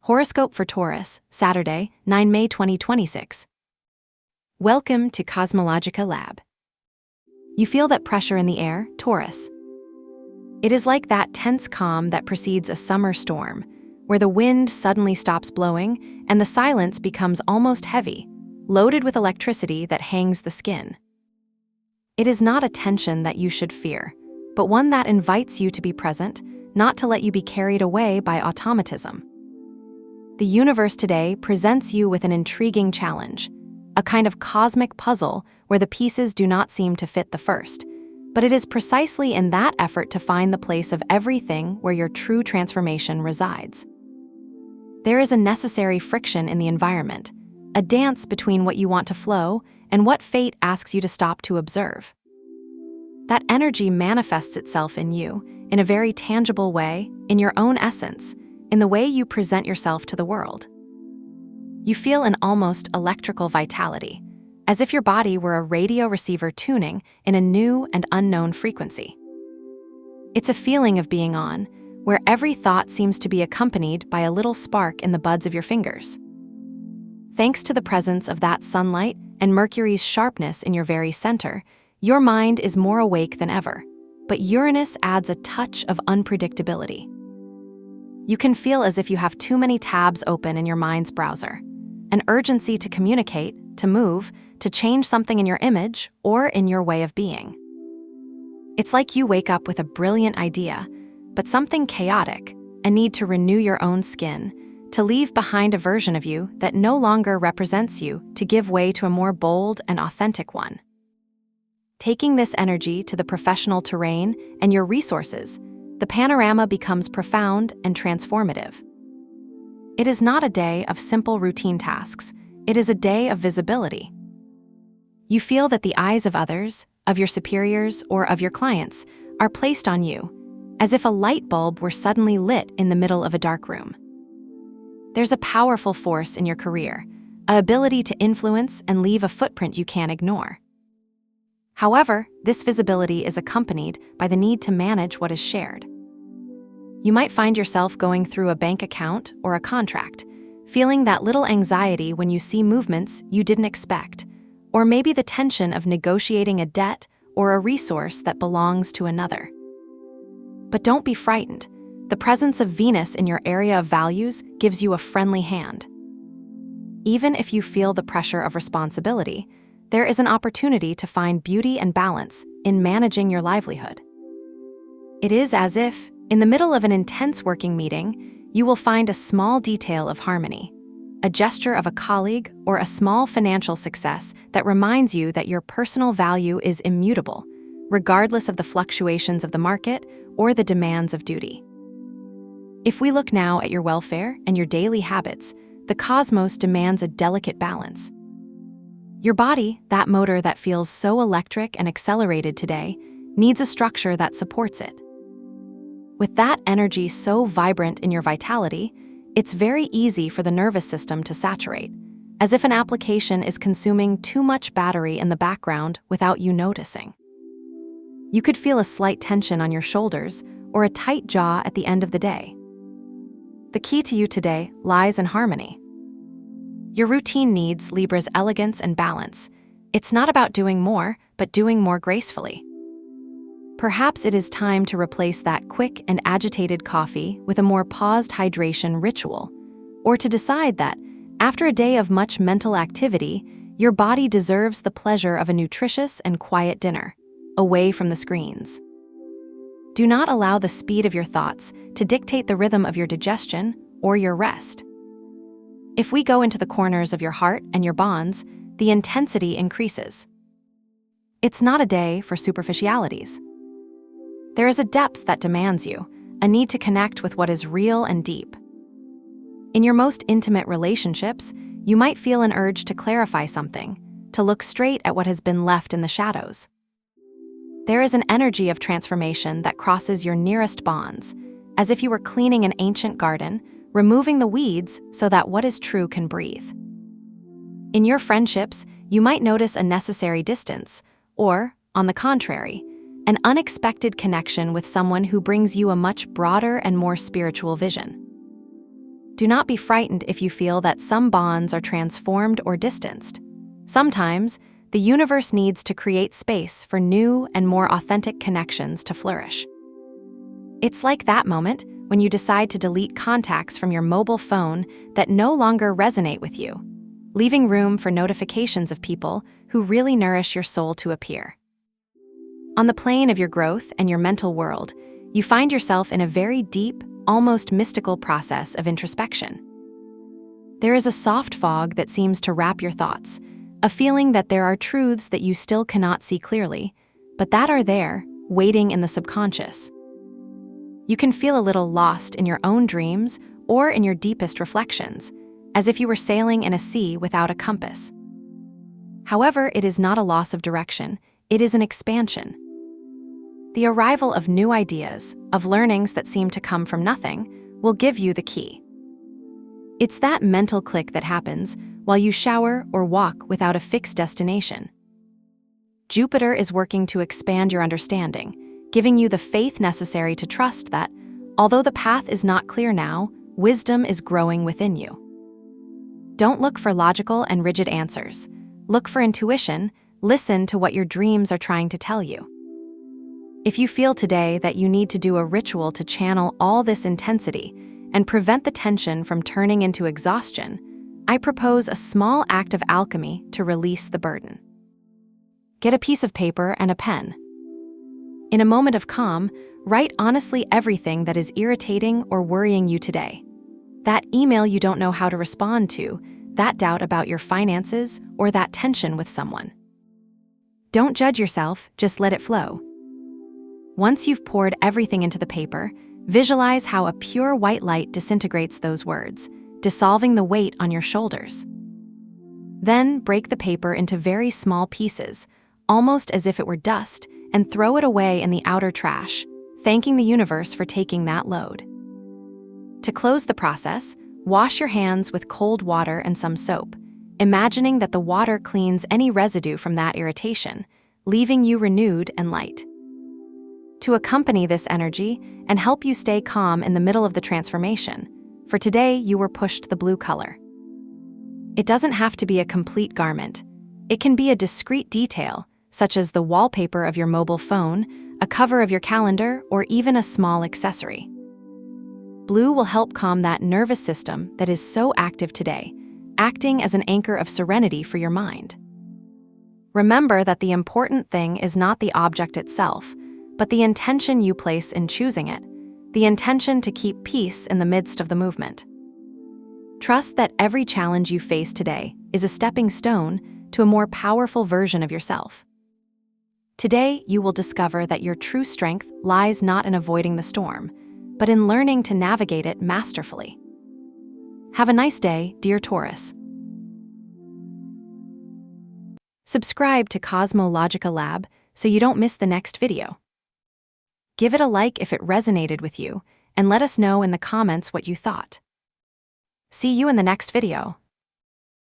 Horoscope for Taurus, Saturday, 9 May 2026. Welcome to CosmologicaLab. You feel that pressure in the air, Taurus? It is like that tense calm that precedes a summer storm, where the wind suddenly stops blowing and the silence becomes almost heavy, loaded with electricity that hangs the skin. It is not a tension that you should fear, but one that invites you to be present, not to let you be carried away by automatism. The universe today presents you with an intriguing challenge, a kind of cosmic puzzle where the pieces do not seem to fit the first, but it is precisely in that effort to find the place of everything where your true transformation resides. There is a necessary friction in the environment, a dance between what you want to flow and what fate asks you to stop to observe. That energy manifests itself in you, in a very tangible way, in your own essence, in the way you present yourself to the world. You feel an almost electrical vitality, as if your body were a radio receiver tuning in a new and unknown frequency. It's a feeling of being on, where every thought seems to be accompanied by a little spark in the buds of your fingers. Thanks to the presence of that sunlight and Mercury's sharpness in your very center, your mind is more awake than ever, but Uranus adds a touch of unpredictability. You can feel as if you have too many tabs open in your mind's browser, an urgency to communicate, to move, to change something in your image or in your way of being. It's like you wake up with a brilliant idea, but something chaotic, a need to renew your own skin, to leave behind a version of you that no longer represents you, to give way to a more bold and authentic one. Taking this energy to the professional terrain and your resources, the panorama becomes profound and transformative. It is not a day of simple routine tasks, it is a day of visibility. You feel that the eyes of others, of your superiors, or of your clients are placed on you, as if a light bulb were suddenly lit in the middle of a dark room. There's a powerful force in your career, an ability to influence and leave a footprint you can't ignore. However, this visibility is accompanied by the need to manage what is shared. You might find yourself going through a bank account or a contract, feeling that little anxiety when you see movements you didn't expect, or maybe the tension of negotiating a debt or a resource that belongs to another. But don't be frightened. The presence of Venus in your area of values gives you a friendly hand. Even if you feel the pressure of responsibility, there is an opportunity to find beauty and balance in managing your livelihood. It is as if, in the middle of an intense working meeting, you will find a small detail of harmony, a gesture of a colleague, or a small financial success that reminds you that your personal value is immutable, regardless of the fluctuations of the market or the demands of duty. If we look now at your welfare and your daily habits, the cosmos demands a delicate balance. Your body, that motor that feels so electric and accelerated today, needs a structure that supports it. With that energy so vibrant in your vitality, it's very easy for the nervous system to saturate, as if an application is consuming too much battery in the background without you noticing. You could feel a slight tension on your shoulders or a tight jaw at the end of the day. The key to you today lies in harmony. Your routine needs Libra's elegance and balance. It's not about doing more, but doing more gracefully. Perhaps it is time to replace that quick and agitated coffee with a more paused hydration ritual, or to decide that, after a day of much mental activity, your body deserves the pleasure of a nutritious and quiet dinner, away from the screens. Do not allow the speed of your thoughts to dictate the rhythm of your digestion or your rest. If we go into the corners of your heart and your bonds, the intensity increases. It's not a day for superficialities. There is a depth that demands you, a need to connect with what is real and deep. In your most intimate relationships, you might feel an urge to clarify something, to look straight at what has been left in the shadows. There is an energy of transformation that crosses your nearest bonds, as if you were cleaning an ancient garden, removing the weeds so that what is true can breathe. In your friendships, you might notice a necessary distance, or, on the contrary, an unexpected connection with someone who brings you a much broader and more spiritual vision. Do not be frightened if you feel that some bonds are transformed or distanced. Sometimes, the universe needs to create space for new and more authentic connections to flourish. It's like that moment when you decide to delete contacts from your mobile phone that no longer resonate with you, leaving room for notifications of people who really nourish your soul to appear. On the plane of your growth and your mental world, you find yourself in a very deep, almost mystical process of introspection. There is a soft fog that seems to wrap your thoughts, a feeling that there are truths that you still cannot see clearly, but that are there, waiting in the subconscious. You can feel a little lost in your own dreams or in your deepest reflections, as if you were sailing in a sea without a compass. However, it is not a loss of direction, it is an expansion. The arrival of new ideas, of learnings that seem to come from nothing, will give you the key. It's that mental click that happens while you shower or walk without a fixed destination. Jupiter is working to expand your understanding, giving you the faith necessary to trust that, although the path is not clear now, wisdom is growing within you. Don't look for logical and rigid answers. Look for intuition, listen to what your dreams are trying to tell you. If you feel today that you need to do a ritual to channel all this intensity and prevent the tension from turning into exhaustion, I propose a small act of alchemy to release the burden. Get a piece of paper and a pen. In a moment of calm, write honestly everything that is irritating or worrying you today. That email you don't know how to respond to, that doubt about your finances, or that tension with someone. Don't judge yourself, just let it flow. Once you've poured everything into the paper, visualize how a pure white light disintegrates those words, dissolving the weight on your shoulders. Then break the paper into very small pieces, almost as if it were dust, and throw it away in the outer trash, thanking the universe for taking that load. To close the process, wash your hands with cold water and some soap, imagining that the water cleans any residue from that irritation, leaving you renewed and light. To accompany this energy and help you stay calm in the middle of the transformation, for today you were pushed the blue color. It doesn't have to be a complete garment. It can be a discrete detail, such as the wallpaper of your mobile phone, a cover of your calendar, or even a small accessory. Blue will help calm that nervous system that is so active today, acting as an anchor of serenity for your mind. Remember that the important thing is not the object itself, but the intention you place in choosing it, the intention to keep peace in the midst of the movement. Trust that every challenge you face today is a stepping stone to a more powerful version of yourself. Today, you will discover that your true strength lies not in avoiding the storm, but in learning to navigate it masterfully. Have a nice day, dear Taurus. Subscribe to CosmologicaLab so you don't miss the next video. Give it a like if it resonated with you, and let us know in the comments what you thought. See you in the next video.